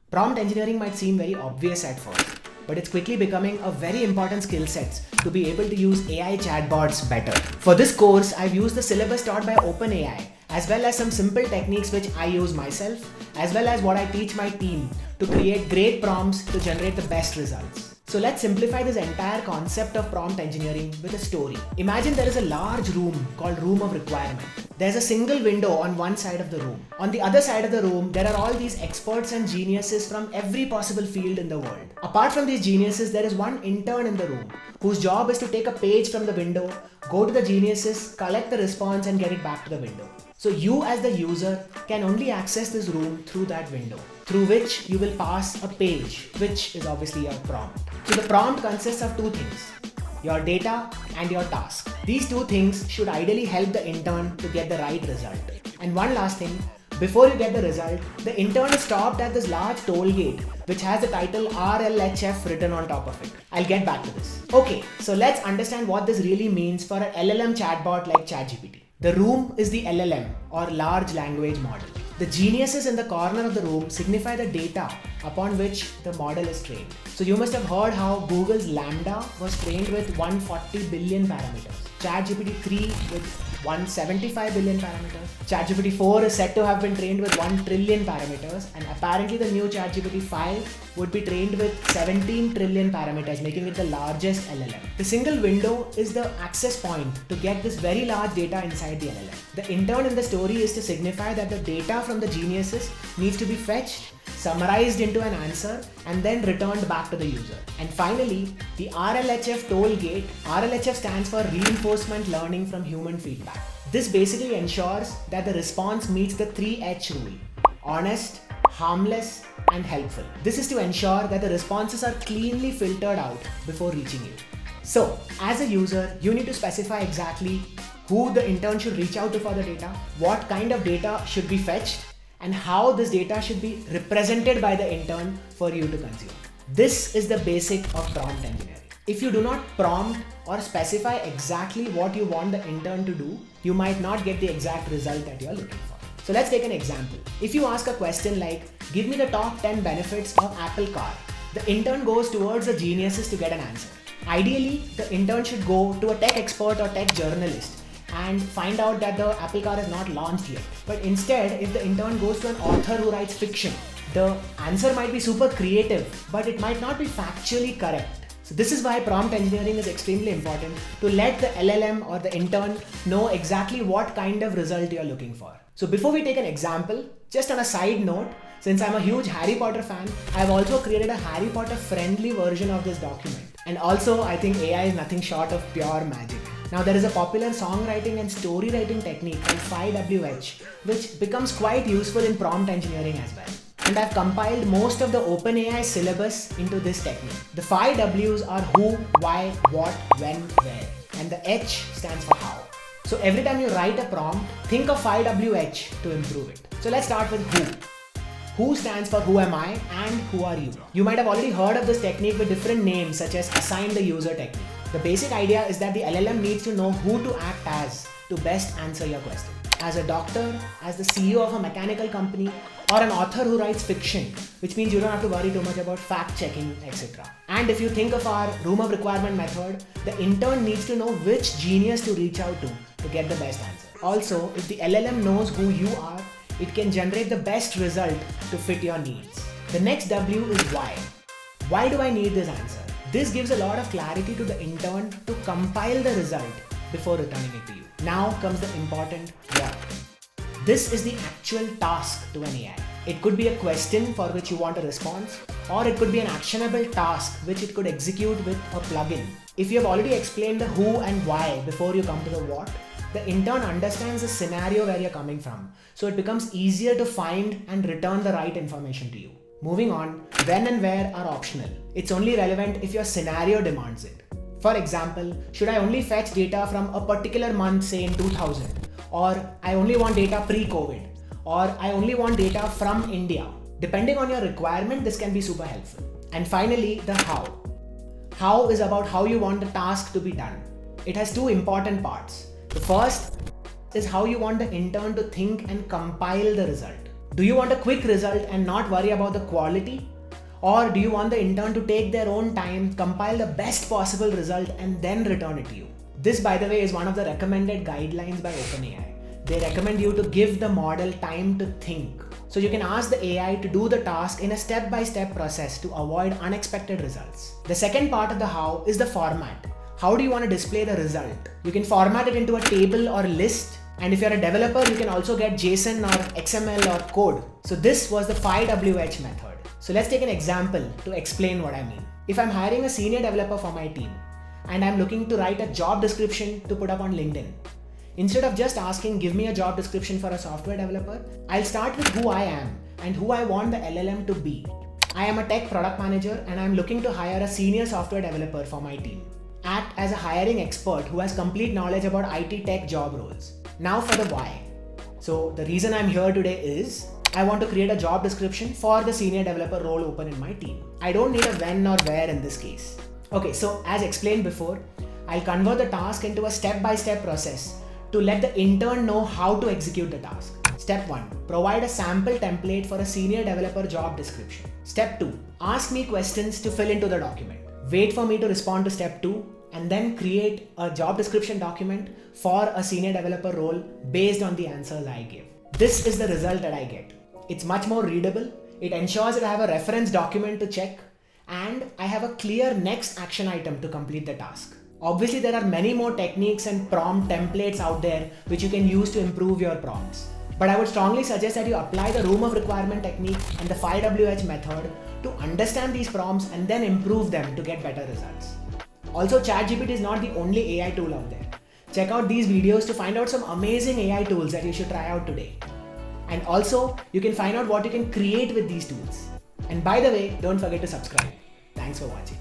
Prompt engineering might seem very obvious at first, but it's quickly becoming a very important skill set to be able to use AI chatbots better. For this course, I've used the syllabus taught by OpenAI, as well as some simple techniques which I use myself, as well as what I teach my team to create great prompts to generate the best results. So let's simplify this entire concept of prompt engineering with a story. Imagine there is a large room called room of requirement. There's a single window on one side of the room. On the other side of the room, there are all these experts and geniuses from every possible field in the world. Apart from these geniuses, there is one intern in the room whose job is to take a page from the window, go to the geniuses, collect the response and get it back to the window. So you as the user can only access this room through that window, through which you will pass a page, which is obviously your prompt. So the prompt consists of two things: your data and your task. These two things should ideally help the intern to get the right result. And one last thing, before you get the result, the intern is stopped at this large toll gate which has the title RLHF written on top of it. I'll get back to this. Okay, so let's understand what this really means for an LLM chatbot like ChatGPT. The room is the LLM or large language model. The geniuses in the corner of the room signify the data upon which the model is trained. So you must have heard how Google's Lambda was trained with 140 billion parameters. ChatGPT 3 with 175 billion parameters. ChatGPT 4 is said to have been trained with 1 trillion parameters, and apparently the new ChatGPT 5 would be trained with 17 trillion parameters, making it the largest LLM. The single window is the access point to get this very large data inside the LLM. The intern in the story is to signify that the data from the geniuses needs to be fetched, summarized into an answer, and then returned back to the user. And finally, the RLHF toll gate. RLHF stands for Reinforcement Learning from Human Feedback. This basically ensures that the response meets the 3H rule: honest, harmless, and helpful. This is to ensure that the responses are cleanly filtered out before reaching you. So, as a user, you need to specify exactly who the intern should reach out to for the data, what kind of data should be fetched, and how this data should be represented by the intern for you to consume. This is the basic of prompt engineering. If you do not prompt or specify exactly what you want the intern to do, you might not get the exact result that you're looking for. So let's take an example. If you ask a question like, give me the top 10 benefits of Apple car, the intern goes towards the geniuses to get an answer. Ideally, the intern should go to a tech expert or tech journalist and find out that the Apple car is not launched yet. But instead, if the intern goes to an author who writes fiction, the answer might be super creative, but it might not be factually correct. So this is why prompt engineering is extremely important, to let the LLM or the intern know exactly what kind of result you're looking for. So before we take an example, just on a side note, since I'm a huge Harry Potter fan, I've also created a Harry Potter friendly version of this document. And also, I think AI is nothing short of pure magic. Now there is a popular songwriting and story writing technique called 5WH, which becomes quite useful in prompt engineering as well. And I've compiled most of the OpenAI syllabus into this technique. The 5 W's are who, why, what, when, where. And the H stands for how. So every time you write a prompt, think of 5WH to improve it. So let's start with who. Who stands for who am I and who are you. You might have already heard of this technique with different names such as assign the user technique. The basic idea is that the LLM needs to know who to act as to best answer your question. As a doctor, as the CEO of a mechanical company, or an author who writes fiction, which means you don't have to worry too much about fact checking, etc. And if you think of our room of requirement method, the intern needs to know which genius to reach out to get the best answer. Also, if the LLM knows who you are, it can generate the best result to fit your needs. The next W is why. Why do I need this answer? This gives a lot of clarity to the intern to compile the result before returning it to you. Now comes the important what. This is the actual task to an AI. It could be a question for which you want a response, or it could be an actionable task which it could execute with a plugin. If you have already explained the who and why before you come to the what, the intern understands the scenario where you're coming from, so it becomes easier to find and return the right information to you. Moving on, when and where are optional. It's only relevant if your scenario demands it. For example, should I only fetch data from a particular month, say in 2000? Or I only want data pre-COVID? Or I only want data from India? Depending on your requirement, this can be super helpful. And finally, the how. How is about how you want the task to be done. It has two important parts. The first is how you want the intern to think and compile the result. Do you want a quick result and not worry about the quality? Or do you want the intern to take their own time, compile the best possible result and then return it to you? This, by the way, is one of the recommended guidelines by OpenAI. They recommend you to give the model time to think. So you can ask the AI to do the task in a step-by-step process to avoid unexpected results. The second part of the how is the format. How do you want to display the result? You can format it into a table or list. And if you're a developer, you can also get JSON or XML or code. So this was the 5WH method. So let's take an example to explain what I mean. If I'm hiring a senior developer for my team and I'm looking to write a job description to put up on LinkedIn, instead of just asking, give me a job description for a software developer, I'll start with who I am and who I want the LLM to be. I am a tech product manager and I'm looking to hire a senior software developer for my team. Act as a hiring expert who has complete knowledge about IT tech job roles. Now for the why. So the reason I'm here today is I want to create a job description for the senior developer role open in my team. I don't need a when or where in this case. Okay, so as explained before, I'll convert the task into a step-by-step process to let the intern know how to execute the task. Step 1. Provide a sample template for a senior developer job description. Step 2. Ask me questions to fill into the document. Wait for me to respond to step 2 and then create a job description document for a senior developer role based on the answers I give. This is the result that I get. It's much more readable. It ensures that I have a reference document to check and I have a clear next action item to complete the task. Obviously, there are many more techniques and prompt templates out there which you can use to improve your prompts. But I would strongly suggest that you apply the room of requirement technique and the 5WH method to understand these prompts and then improve them to get better results. Also, ChatGPT is not the only AI tool out there. Check out these videos to find out some amazing AI tools that you should try out today. And also, you can find out what you can create with these tools. And by the way, don't forget to subscribe. Thanks for watching.